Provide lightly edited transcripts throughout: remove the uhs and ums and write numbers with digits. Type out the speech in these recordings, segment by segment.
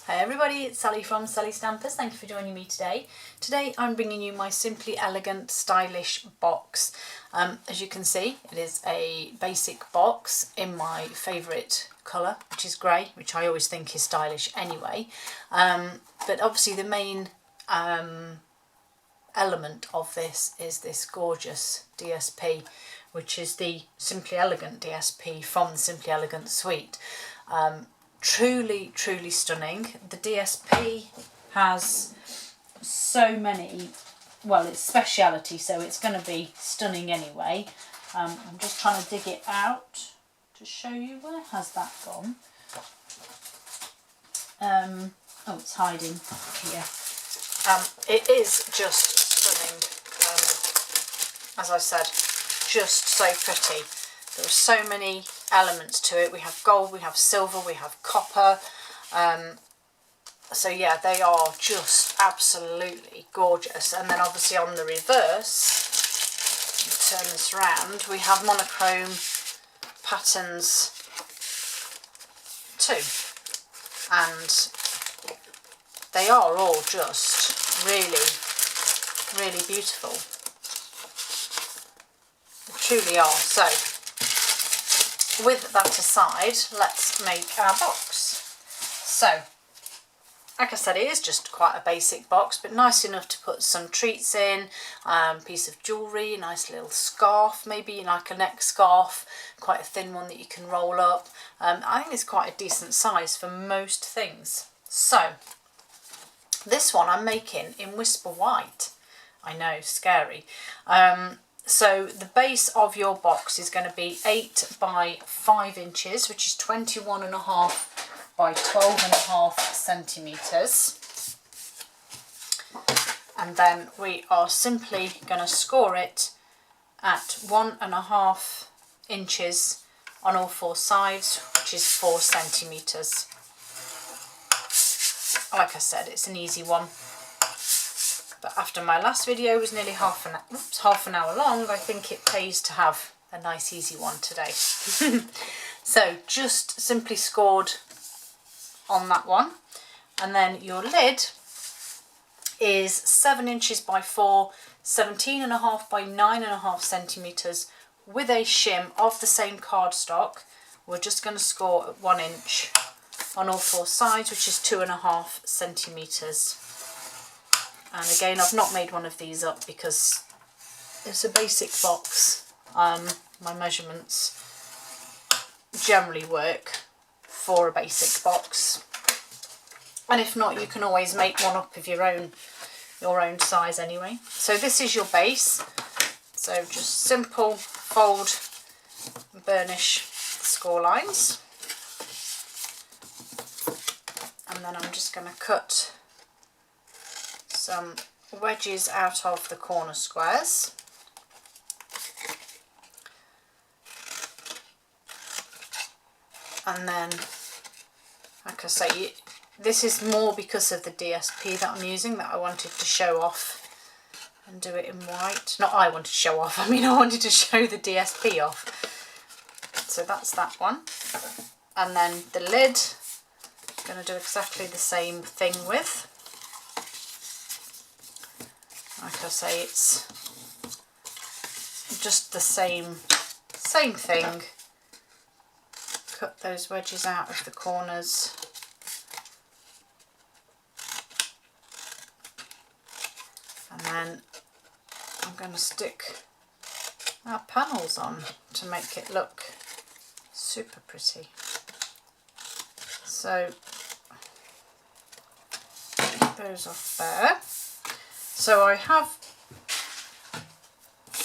Hi everybody, it's Sally from Sally Stampers. Thank you for joining me today. Today I'm bringing you my Simply Elegant Stylish box. As you can see, it is a basic box in my favourite colour, which is grey, which I always think is stylish anyway. But obviously the main element of this is this gorgeous DSP, which is the Simply Elegant DSP from the Simply Elegant suite. Truly stunning. The DSP has so many, well, it's speciality, so it's going to be stunning anyway. I'm just trying to dig it out to show you. Where has that gone? Oh, it's hiding here. It is just stunning. As I said, just so pretty. There are so many elements to it. We have gold, we have silver, we have copper. So yeah, they are just absolutely gorgeous. And then obviously on the reverse, turn this around, we have monochrome patterns too. And they are all just really beautiful. They truly are. So with that aside, let's make our box. So, like I said, it is just quite a basic box, but nice enough to put some treats in, piece of jewellery, a nice little scarf, maybe like a neck scarf, quite a thin one that you can roll up. I think it's quite a decent size for most things. So, this one I'm making in Whisper White. I know, scary. So the base of your box is going to be 8 by 5 inches, which is 21.5 by 12.5 centimetres. And then we are simply going to score it at 1.5 inches on all 4 sides, which is 4 centimetres. Like I said, it's an easy one. But after my last video was nearly half an hour long, I think it pays to have a nice easy one today. So just simply scored on that one. And then your lid is 7 inches by 4, 17.5 by 9.5 centimetres with a shim of the same cardstock. We're just going to score at 1 inch on all 4 sides, which is 2.5 centimetres. And again, I've not made one of these up because it's a basic box. My measurements generally work for a basic box. And if not, you can always make one up of your own size anyway. So this is your base. So just simple fold and burnish the score lines. And then I'm just going to cut some wedges out of the corner squares. And then, like I say, this is more because of the DSP that I'm using, that I wanted to show off and do it in white. Not I wanted to show off, I mean I wanted to show the DSP off. So that's that one. And then the lid, I'm going to do exactly the same thing with. Like I say, it's just the same thing. Cut those wedges out of the corners. And then I'm going to stick our panels on to make it look super pretty. So, get those off there. So I have,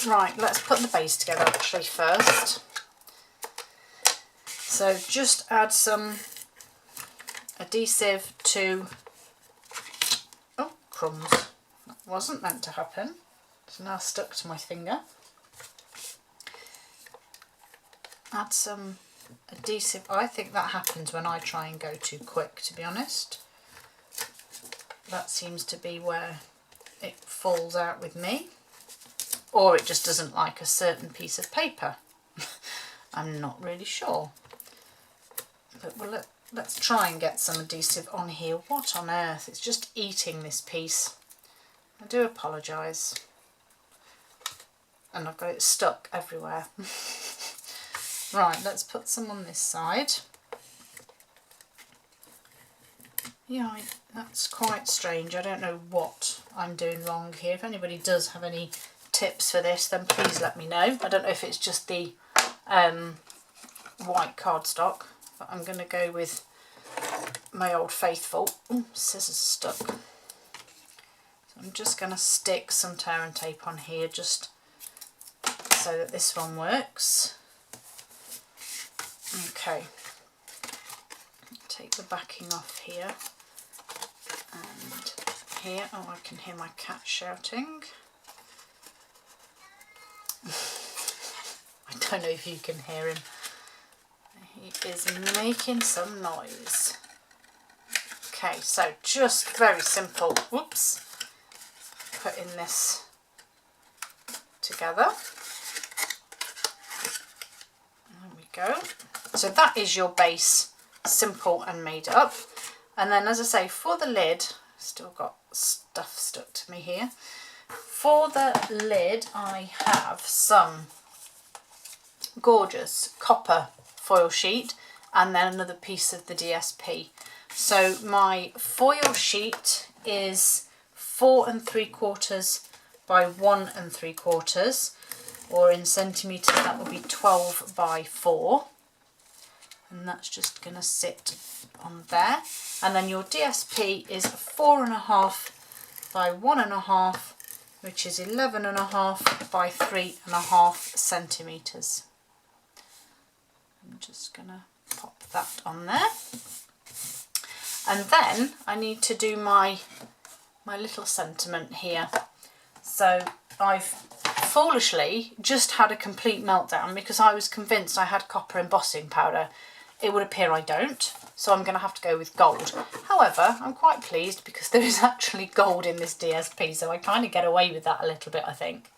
right, let's put the base together actually first. So just add some adhesive to, oh crumbs, that wasn't meant to happen. It's now stuck to my finger. Add some adhesive. I think that happens when I try and go too quick, to be honest. That seems to be where it falls out with me, or it just doesn't like a certain piece of paper. I'm not really sure, but we'll let's try and get some adhesive on here. What on earth? It's just eating this piece. I do apologise. And I've got it stuck everywhere. Right, let's put some on this side. Yeah, that's quite strange. I don't know what I'm doing wrong here. If anybody does have any tips for this, then please let me know. I don't know if it's just the white cardstock, but I'm going to go with my old faithful. Ooh, scissors stuck. So I'm just going to stick some tear and tape on here just so that this one works. Okay, take the backing off here and here. Oh, I can hear my cat shouting. I don't know if you can hear him. He is making some noise. Okay, so just very simple. Whoops. Putting this together. There we go. So that is your base, simple and made up. And then, as I say, for the lid, still got stuff stuck to me here. For the lid, I have some gorgeous copper foil sheet and then another piece of the DSP. So my foil sheet is 4 3/4 by 1 3/4, or in centimetres that would be 12 by 4. And that's just going to sit on there. And then your DSP is 4 1/2 by 1 1/2, which is 11 1/2 by 3 1/2 centimetres. I'm just going to pop that on there. And then I need to do my little sentiment here. So I've foolishly just had a complete meltdown because I was convinced I had copper embossing powder. It would appear I don't, so I'm going to have to go with gold. However, I'm quite pleased because there is actually gold in this DSP, so I kind of get away with that a little bit, I think.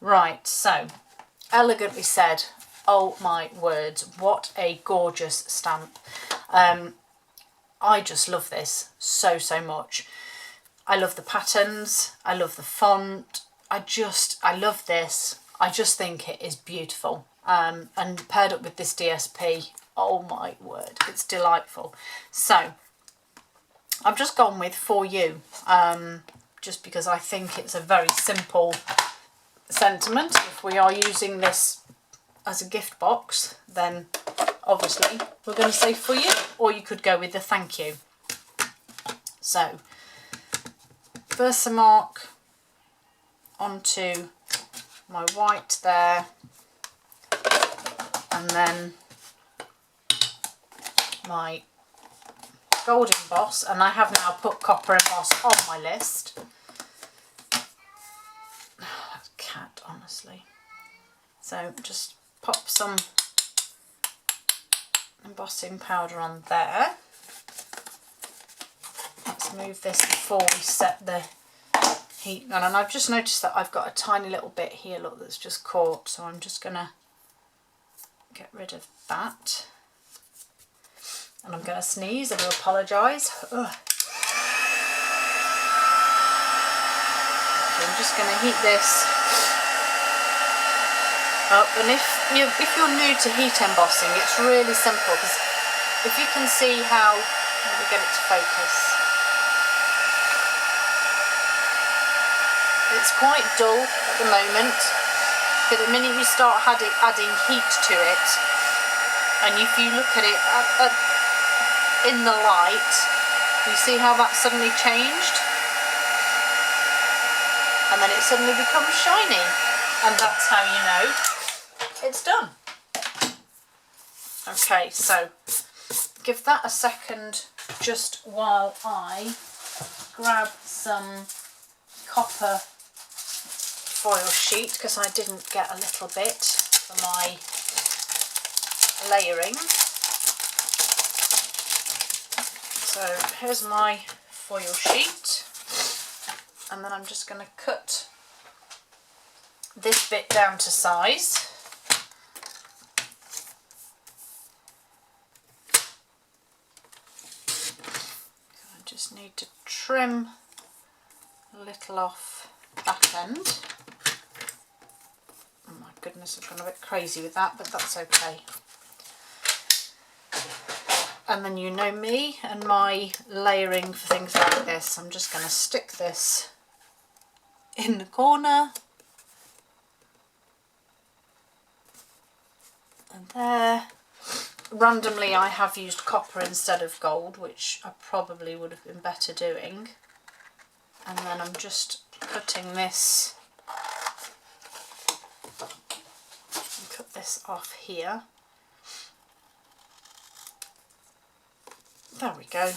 Right, so elegantly said. Oh my words, what a gorgeous stamp. I just love this so much. I love the patterns, I love the font, I love this. I just think it is beautiful. And paired up with this DSP, oh my word, it's delightful. So I've just gone with For You, just because I think it's a very simple sentiment. If we are using this as a gift box, then obviously we're going to say For You, or you could go with the Thank You. So Versamark onto my white there, and then my gold emboss, and I have now put copper emboss on my list. That cat, honestly. So just pop some embossing powder on there. Let's move this before we set the heat on. And I've just noticed that I've got a tiny little bit here, look, that's just caught. So I'm just going to get rid of that. And I'm going to sneeze, I do apologise. So I'm just going to heat this up. And if you're new to heat embossing, it's really simple, because if you can see how, let me get it to focus. It's quite dull at the moment, but the minute you start adding heat to it, and if you look at it in the light, you see how that suddenly changed? And then it suddenly becomes shiny, and that's how you know it's done. Okay, so give that a second just while I grab some copper foil sheet, because I didn't get a little bit for my layering. So here's my foil sheet, and then I'm just going to cut this bit down to size. just need to trim a little off that end. Oh my goodness, I've gone a bit crazy with that, but that's okay. And then you know me and my layering for things like this. I'm just going to stick this in the corner. And there. Randomly I have used copper instead of gold, which I probably would have been better doing. And then I'm just cutting this, and cut this off here. There we go.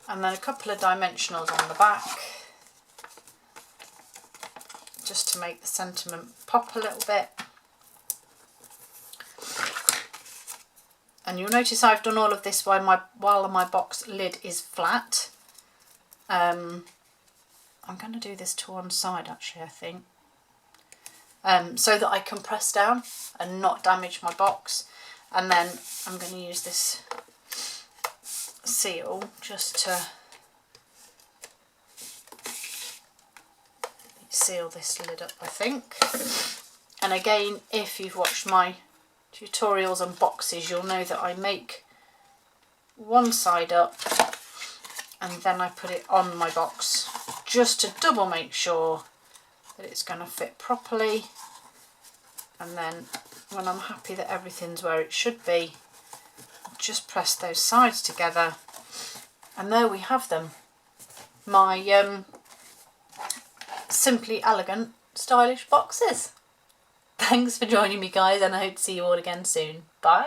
And then a couple of dimensionals on the back, just to make the sentiment pop a little bit. And you'll notice I've done all of this while my box lid is flat. I'm going to do this to one side actually, I think, so that I can press down and not damage my box. And then I'm going to use this seal just to seal this lid up, I think. And again, if you've watched my tutorials on boxes, you'll know that I make one side up and then I put it on my box just to double make sure that it's going to fit properly. And then when I'm happy that everything's where it should be, I'll just press those sides together, and there we have them, my simply elegant, stylish boxes. Thanks for joining me, guys, and I hope to see you all again soon. Bye!